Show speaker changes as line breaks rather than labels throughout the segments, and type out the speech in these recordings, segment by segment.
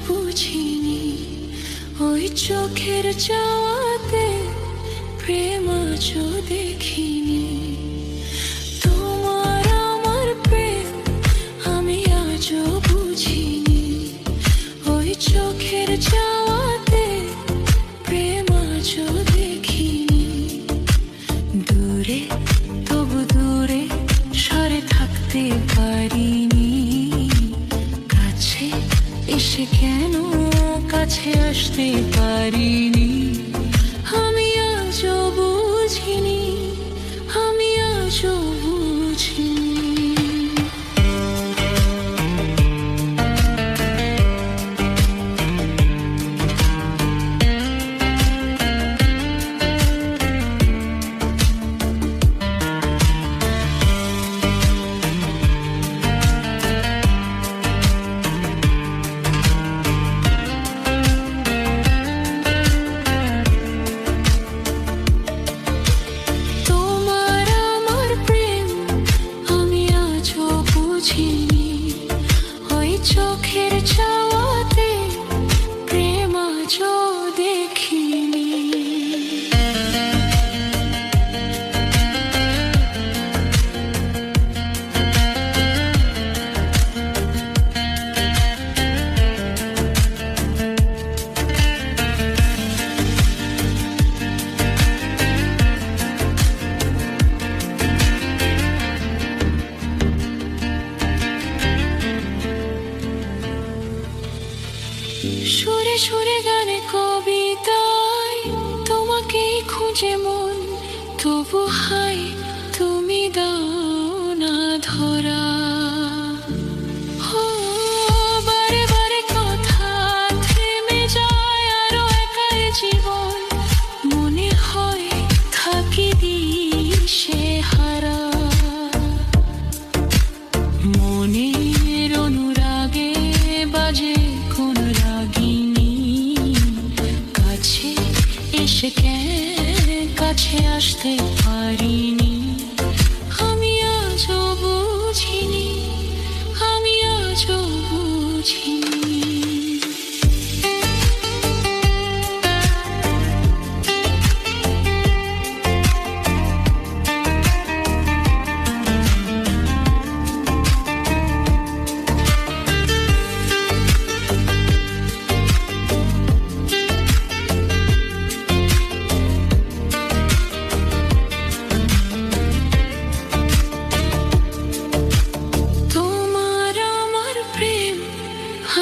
বুঝিনি ওই চোখের চাওয়াতে প্রেম আজও দেখিনি। তোমার আমার প্রেম আমি আজও বুঝিনি ওই চোখের চাওয়াতে প্রেম আজও দেখিনি। দূরে তবু দূরে সরে থাকতে পারিনি, কাছে এসে কেন কাছে আসতে পারিনি। আমি আজও বুঝিনি, আমি আজও বুঝিনি। ওই চোখের চাওয়াতে প্রেম আজও দেখিনি। সুরে সুরে গানে কবিতায় তোমাকেই খুঁজে মন, তবু হাই তুমি দাও না ধরা। বারে বারে কথা থেমে যায়, আরো একাই জীবন মনে হয় থাকি দিশে হারা। মনের অনুরাগে বাজে কোন রাগিনী, কাছে এসে কাছে আসতে পারিনি। আমি আজও বুঝিনি, আমি আজও বুঝিনি।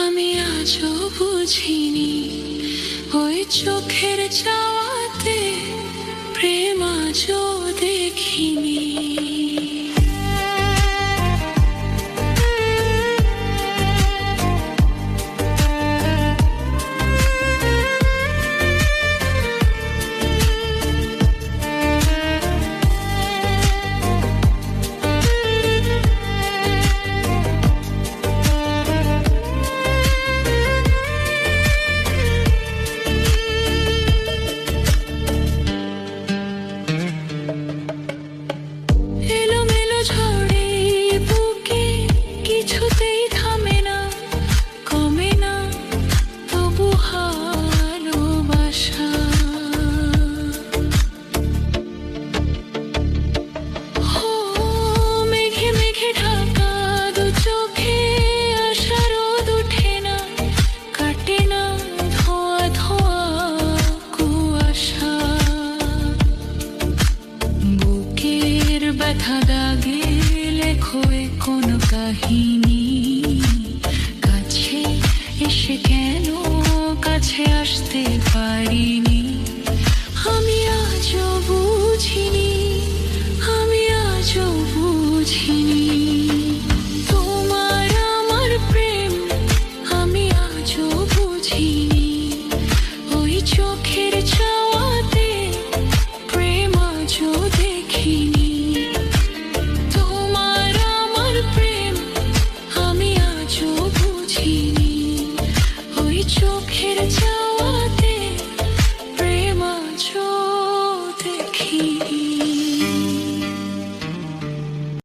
আমি আজও বুঝিনি ওই চোখের চাওয়াতে প্রেম আজও দেখিনি। ব্যথা দাগে লেখো কোন কাহিনী, কাছে এসে কেন কাছে আসতে পারিনি। আমি আজও বুঝিনি, আমি আজও চোখের চাও